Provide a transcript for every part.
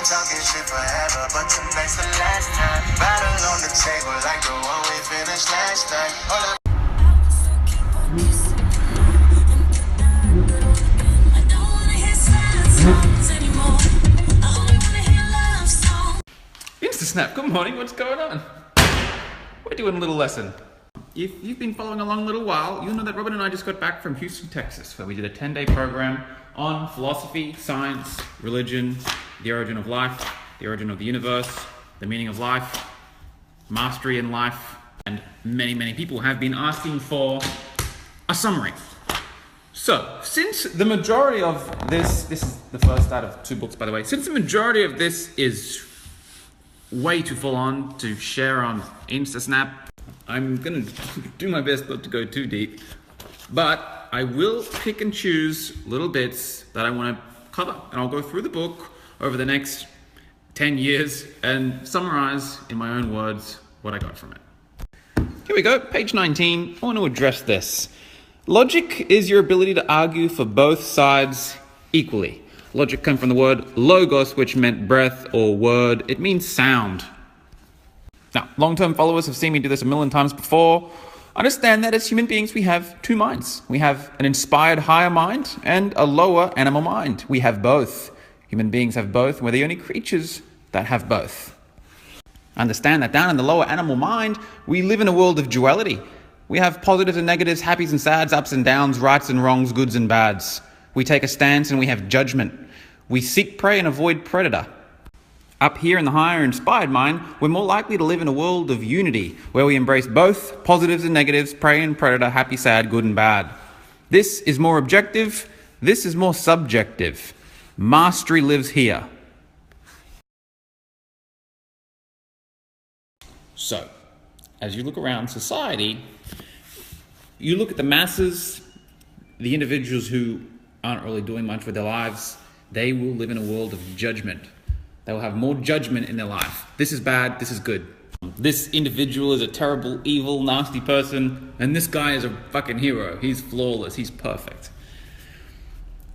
talking shit forever, but tonight's the last time. Bottle on the table like the one we finished last night. Hold up. Insta-snap, good morning, what's going on? We're doing a little lesson. If you've been following along a little while, you'll know that Robin and I just got back from Houston, Texas, where we did a 10-day program on philosophy, science, religion, the origin of life, the origin of the universe, the meaning of life, mastery in life, and many people have been asking for a summary. So, since the majority of this is the first out of 2 books, by the way, since the majority of this is way too full on to share on InstaSnap, I'm gonna do my best not to go too deep, but I will pick and choose little bits that I want to cover, and I'll go through the book over the next 10 years and summarize in my own words what I got from it. Here we go, page 19. I want to address this. Logic is your ability to argue for both sides equally. Logic comes from the word logos, which meant breath or word. It means sound. Now, long-term followers have seen me do this a million times before. Understand that as human beings, we have 2 minds. We have an inspired higher mind and a lower animal mind. We have both. Human beings have both, and we're the only creatures that have both. Understand that down in the lower animal mind, we live in a world of duality. We have positives and negatives, happies and sads, ups and downs, rights and wrongs, goods and bads. We take a stance and we have judgment. We seek prey and avoid predator. Up here in the higher inspired mind, we're more likely to live in a world of unity, where we embrace both positives and negatives, prey and predator, happy, sad, good and bad. This is more objective. This is more subjective. Mastery lives here. So, as you look around society, you look at the masses, the individuals who aren't really doing much with their lives, they will live in a world of judgment. They will have more judgment in their life. This is bad, this is good. This individual is a terrible, evil, nasty person, and this guy is a fucking hero. He's flawless, he's perfect.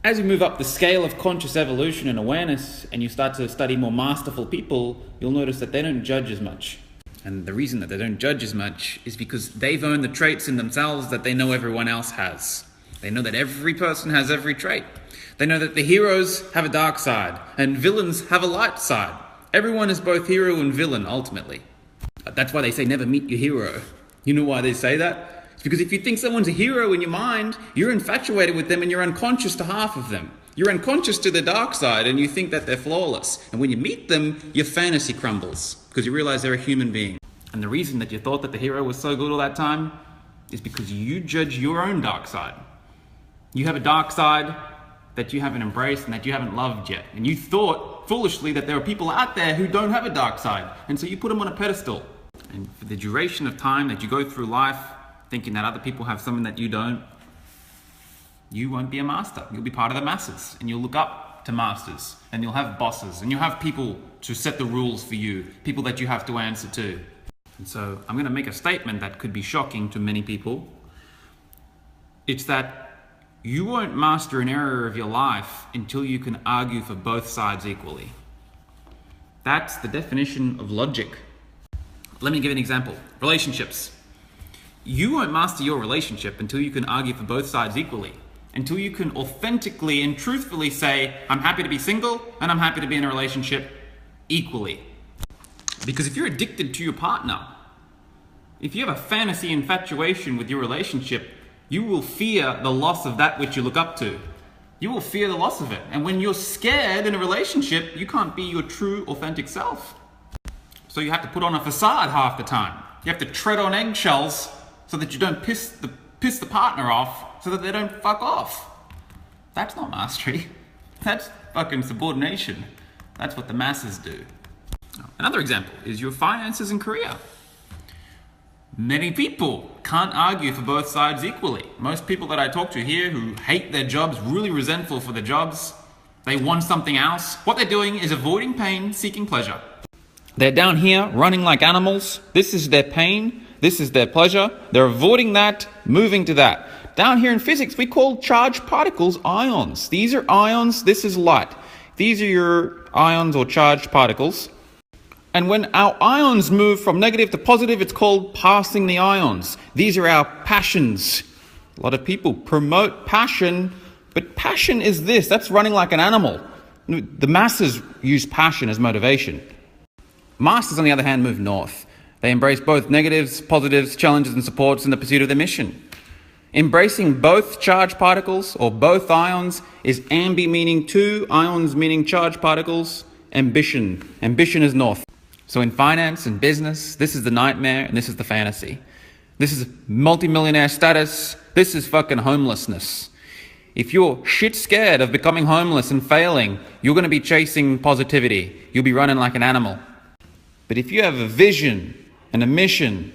As you move up the scale of conscious evolution and awareness, and you start to study more masterful people, you'll notice that they don't judge as much. And the reason that they don't judge as much is because they've earned the traits in themselves that they know everyone else has. They know that every person has every trait. They know that the heroes have a dark side and villains have a light side. Everyone is both hero and villain, ultimately. That's why they say never meet your hero. You know why they say that? It's because if you think someone's a hero in your mind, you're infatuated with them and you're unconscious to half of them. You're unconscious to the dark side and you think that they're flawless. And when you meet them, your fantasy crumbles because you realize they're a human being. And the reason that you thought that the hero was so good all that time is because you judge your own dark side. You have a dark side that you haven't embraced and that you haven't loved yet. And you thought, foolishly, that there are people out there who don't have a dark side. And so you put them on a pedestal. And for the duration of time that you go through life thinking that other people have something that you don't, you won't be a master. You'll be part of the masses. And you'll look up to masters. And you'll have bosses. And you'll have people to set the rules for you. People that you have to answer to. And so I'm going to make a statement that could be shocking to many people. It's that you won't master an area of your life until you can argue for both sides equally. That's the definition of logic. Let me give an example. Relationships. You won't master your relationship until you can argue for both sides equally. Until you can authentically and truthfully say, I'm happy to be single and I'm happy to be in a relationship equally. Because if you're addicted to your partner, if you have a fantasy infatuation with your relationship, you will fear the loss of that which you look up to. You will fear the loss of it. And when you're scared in a relationship, you can't be your true, authentic self. So you have to put on a facade half the time. You have to tread on eggshells so that you don't piss the partner off, so that they don't fuck off. That's not mastery. That's fucking subordination. That's what the masses do. Another example is your finances and career. Many people can't argue for both sides equally. Most people that I talk to here who hate their jobs, really resentful for their jobs, they want something else. What they're doing is avoiding pain, seeking pleasure. They're down here running like animals. This is their pain. This is their pleasure. They're avoiding that, moving to that. Down here in physics, we call charged particles ions. These are ions. This is light. These are your ions or charged particles. And when our ions move from negative to positive, it's called passing the ions. These are our passions. A lot of people promote passion, but passion is this. That's running like an animal. The masses use passion as motivation. Masters, on the other hand, move north. They embrace both negatives, positives, challenges, and supports in the pursuit of their mission. Embracing both charged particles or both ions is ambi meaning two, ions meaning charged particles, ambition. Ambition is north. So in finance and business, this is the nightmare and this is the fantasy. This is multimillionaire status. This is fucking homelessness. If you're shit scared of becoming homeless and failing, you're going to be chasing positivity. You'll be running like an animal. But if you have a vision and a mission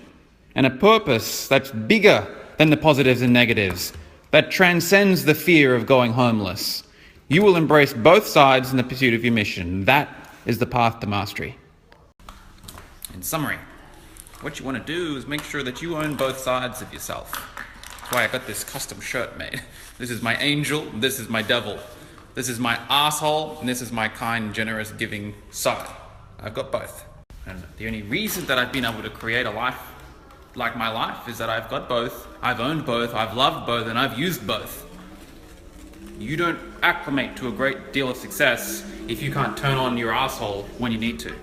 and a purpose that's bigger than the positives and negatives, that transcends the fear of going homeless, you will embrace both sides in the pursuit of your mission. That is the path to mastery. In summary, what you want to do is make sure that you own both sides of yourself. That's why I got this custom shirt made. This is my angel, this is my devil. This is my asshole, and this is my kind, generous, giving side. I've got both. And the only reason that I've been able to create a life like my life is that I've got both, I've owned both, I've loved both, and I've used both. You don't acclimate to a great deal of success if you can't turn on your asshole when you need to.